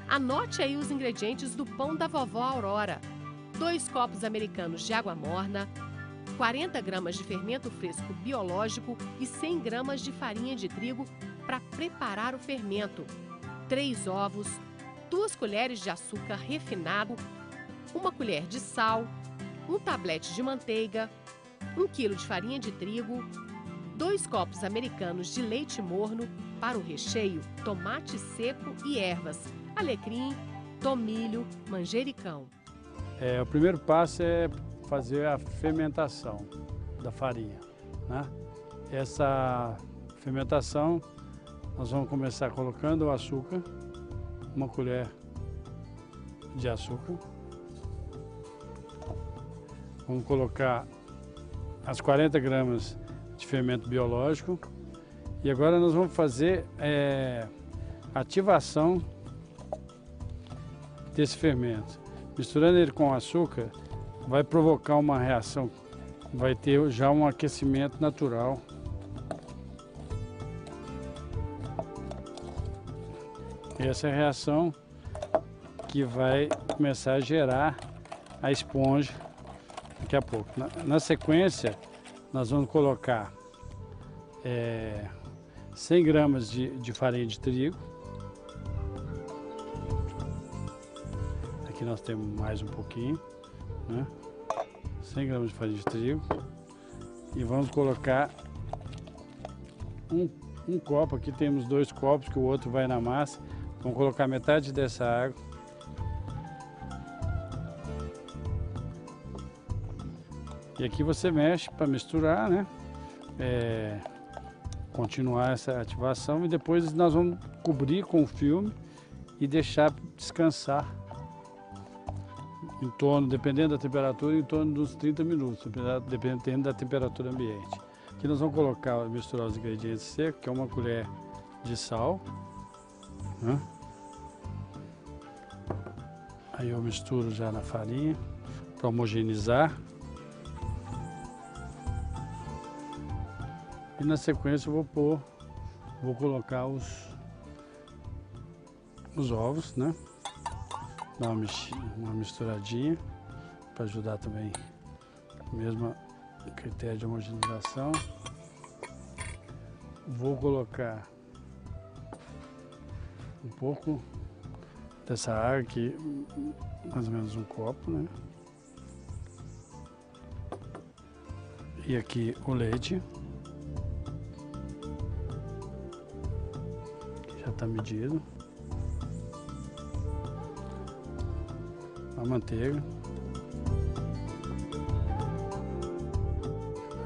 Anote aí os ingredientes do pão da vovó Aurora: 2 copos americanos de água morna, 40 gramas de fermento fresco biológico e 100 gramas de farinha de trigo para preparar o fermento, 3 ovos, 2 colheres de açúcar refinado, 1 colher de sal, 1 tablete de manteiga, 1 quilo de farinha de trigo, 2 copos americanos de leite morno. Para o recheio, tomate seco e ervas, alecrim, tomilho, manjericão. O primeiro passo é fazer a fermentação da farinha, né? Essa fermentação, nós vamos começar colocando o açúcar, 1 colher de açúcar. Vamos colocar as 40 gramas de fermento biológico. E agora nós vamos fazer ativação desse fermento. Misturando ele com o açúcar, vai provocar uma reação, vai ter já um aquecimento natural. Essa é a reação que vai começar a gerar a esponja daqui a pouco. Na sequência, nós vamos colocar 100 gramas de farinha de trigo. Aqui nós temos mais um pouquinho, né? 100 gramas de farinha de trigo. E vamos colocar um copo. Aqui temos 2 copos, que o outro vai na massa. Vamos colocar metade dessa água. E aqui você mexe para misturar, né? Continuar essa ativação, e depois nós vamos cobrir com o filme e deixar descansar em torno, dependendo da temperatura, em torno dos 30 minutos, dependendo da temperatura ambiente. Aqui nós vamos colocar, misturar os ingredientes secos, que é 1 colher de sal, né? Aí eu misturo já na farinha para homogeneizar. E na sequência eu vou colocar os ovos, né? Dar uma misturadinha para ajudar também, mesmo critério de homogeneização. Vou colocar um pouco dessa água aqui, mais ou menos 1 copo, né? E aqui o leite. Está medido. A manteiga.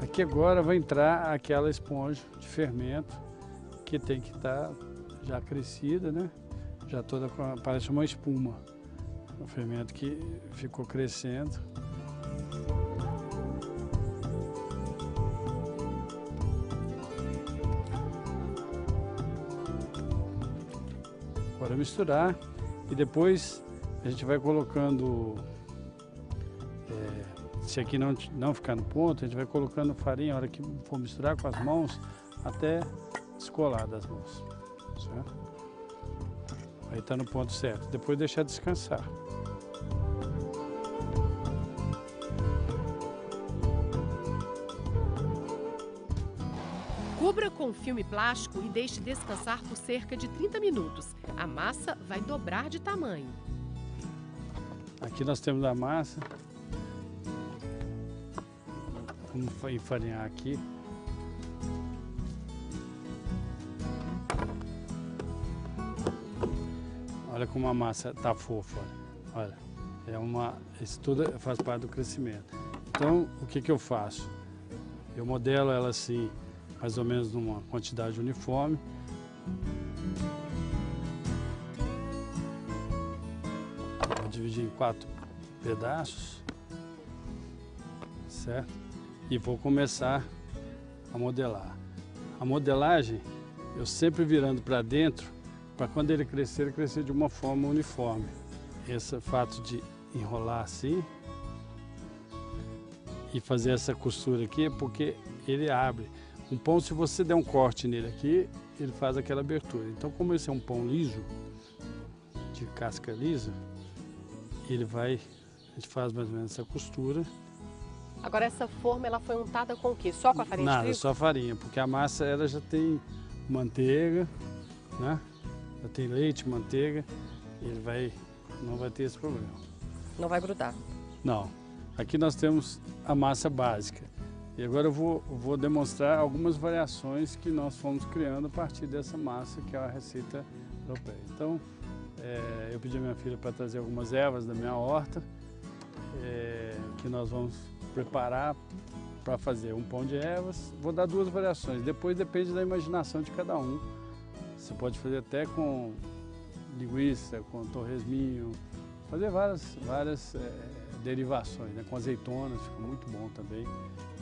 Aqui agora vai entrar aquela esponja de fermento que tem que estar já crescida, né? Já toda parece uma espuma. O fermento que ficou crescendo. Agora misturar, e depois a gente vai colocando, se aqui não ficar no ponto, a gente vai colocando farinha, a hora que for misturar com as mãos, até descolar das mãos, certo? Aí está no ponto certo, depois deixar descansar. Cubra com filme plástico e deixe descansar por cerca de 30 minutos. A massa vai dobrar de tamanho. Aqui nós temos a massa. Vamos enfarinhar aqui. Olha como a massa está fofa. Olha, isso tudo faz parte do crescimento. Então, o que eu faço? Eu modelo ela assim, mais ou menos numa quantidade uniforme. Vou dividir em 4 pedaços, certo? E vou começar a modelar. A modelagem, eu sempre virando para dentro, para quando ele crescer de uma forma uniforme. Esse fato de enrolar assim e fazer essa costura aqui é porque ele abre. Um pão, se você der um corte nele aqui, ele faz aquela abertura. Então, como esse é um pão liso, de casca lisa, a gente faz mais ou menos essa costura. Agora essa forma ela foi untada com o quê? Só com a farinha de Nada, trigo? só farinha, porque a massa ela já tem manteiga, né? Já tem leite, manteiga, e não vai ter esse problema. Não vai grudar. Não. Aqui nós temos a massa básica. E agora eu vou demonstrar algumas variações que nós fomos criando a partir dessa massa, que é a receita europeia. Então, eu pedi a minha filha para trazer algumas ervas da minha horta, que nós vamos preparar para fazer um pão de ervas. Vou dar 2 variações, depois depende da imaginação de cada um. Você pode fazer até com linguiça, com torresminho, fazer várias derivações, né? Com azeitonas, fica muito bom também.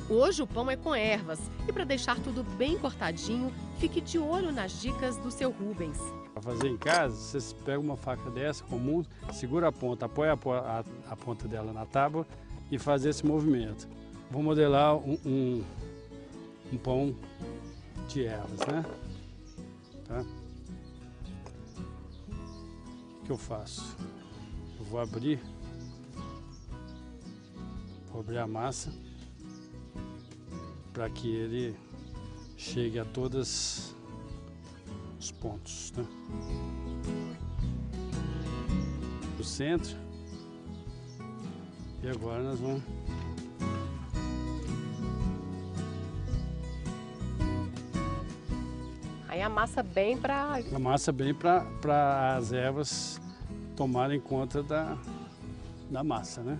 Hoje o pão é com ervas e para deixar tudo bem cortadinho, fique de olho nas dicas do seu Rubens. Para fazer em casa, você pega uma faca dessa comum, segura a ponta, apoia a ponta dela na tábua e faz esse movimento. Vou modelar um pão de ervas, né? Tá? O que eu faço? Eu vou abrir a massa para que ele chegue a todos os pontos, né? O centro. E agora nós vamos Aí amassa bem para as ervas tomarem conta da massa, né?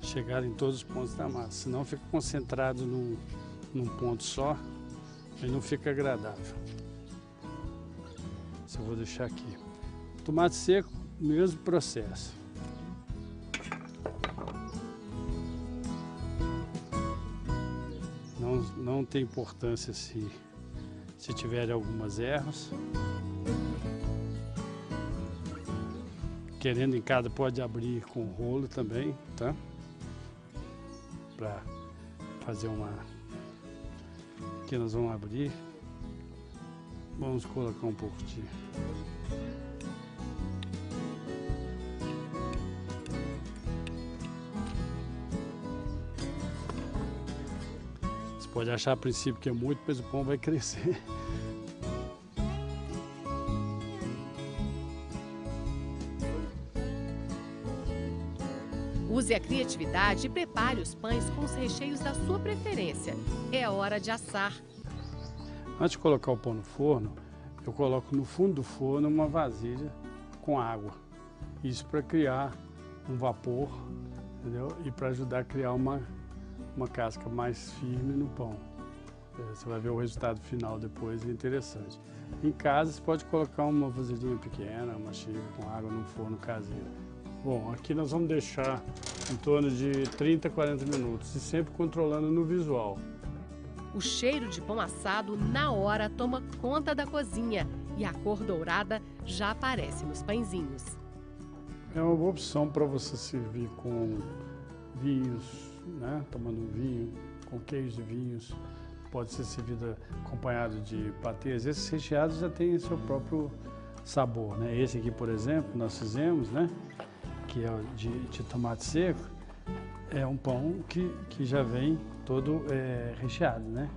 Chegar em todos os pontos da massa, senão fica concentrado num ponto só, aí não fica agradável. Isso eu vou deixar aqui. Tomate seco, mesmo processo. Não tem importância se tiver algumas ervas. Querendo em casa pode abrir com rolo também, tá? Para fazer aqui nós vamos abrir, vamos colocar um pouco de você pode achar a princípio que é muito, mas o pão vai crescer. Use a criatividade e prepare os pães com os recheios da sua preferência. É hora de assar. Antes de colocar o pão no forno, eu coloco no fundo do forno uma vasilha com água. Isso para criar um vapor, entendeu? E para ajudar a criar uma casca mais firme no pão. Você vai ver o resultado final depois, é interessante. Em casa você pode colocar uma vasilhinha pequena, uma xícara com água no forno caseiro. Bom, aqui nós vamos deixar em torno de 30 a 40 minutos e sempre controlando no visual. O cheiro de pão assado na hora toma conta da cozinha e a cor dourada já aparece nos pãezinhos. É uma boa opção para você servir com vinhos, né? Tomando um vinho, com queijo de vinhos. Pode ser servido acompanhado de patês. Esses recheados já têm seu próprio sabor, né? Esse aqui, por exemplo, nós fizemos, né? Que é de tomate seco, é um pão que já vem todo recheado, né?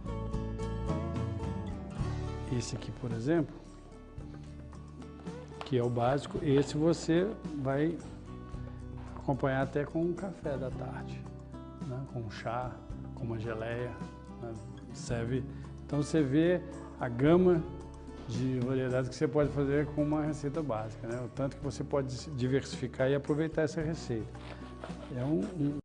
Esse aqui, por exemplo, que é o básico, esse você vai acompanhar até com um café da tarde, né? Com um chá, com uma geleia, né? Serve. Então você vê a gama de variedades que você pode fazer com uma receita básica, né? O tanto que você pode diversificar e aproveitar essa receita. É